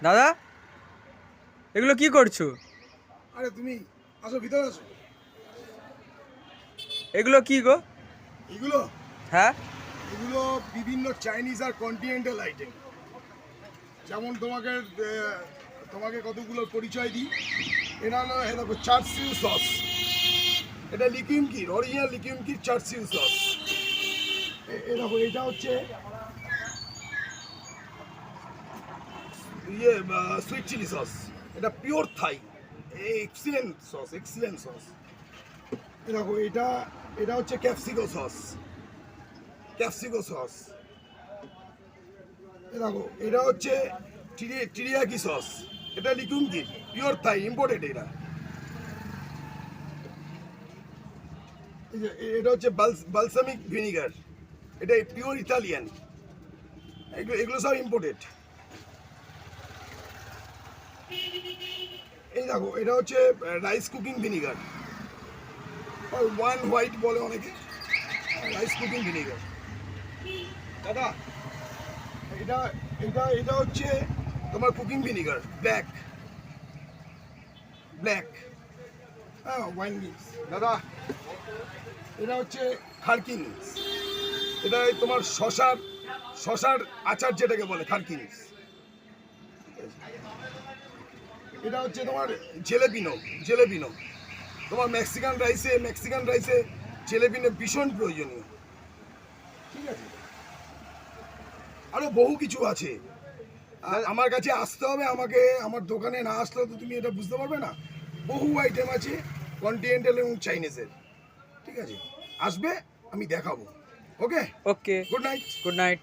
দাদা এগুলো কি করছো? আরে তুমি আসো, ভিতরে আসো। এগুলো কি গো? এগুলো হ্যাঁ, এগুলো বিভিন্ন চাইনিজ আর কন্টিনেন্টাল আইটেম। যেমন তোমাকে কতগুলো পরিচয় দিই। এটা হলো দেখো চার্সিউ সস। এটা লিকিউম কির, অরিজিনাল লিকিউম কির চার্সিউ সস। দেখো এটা হচ্ছে সুইট চিলি সস। এটা পিওর থাই, এক্সিলেন্ট সস, এক্সিলেন্ট সস। দেখো এটা হচ্ছে ক্যাপসিকো সস, ক্যাপসিকো সস। দেখো এটা হচ্ছে টিরিয়াকি সস। এটা লিকুম কি পিওর থাই, ইম্পোর্টেড। এটা হচ্ছে বালসামিক ভিনিগার। এটা পিওর ইতালিয়ান। এগুলো সব ইম্পোর্টেড। এই দেখো এটা হচ্ছে rice cooking vinegar, one white বলে অনেকে, রাইস কুকিং ভিনিগার। দাদা এটা এটা এটা হচ্ছে তোমার কুকিং ভিনিগার, ব্ল্যাক ব্ল্যাক। হ্যাঁ, ওয়াইন মিক্স। দাদা এটা হচ্ছে খারকিনিস। এটা তোমার শশার আচার যেটাকে বলে খারকিনিস। এটা হচ্ছে তোমার জেলেপিনো। তোমার মেক্সিকান রাইসে জেলেপিনো ভীষণ প্রয়োজনীয়। ঠিক আছে, আরো বহু কিছু আছে। আর আমার কাছে আসতে হবে, আমার দোকানে না আসলে তো তুমি এটা বুঝতে পারবে না। বহু আইটেম আছে কন্টিনেন্টাল এবং চাইনিজের। ঠিক আছে, আসবে, আমি দেখাবো। ওকে, ওকে, গুড নাইট। Good night.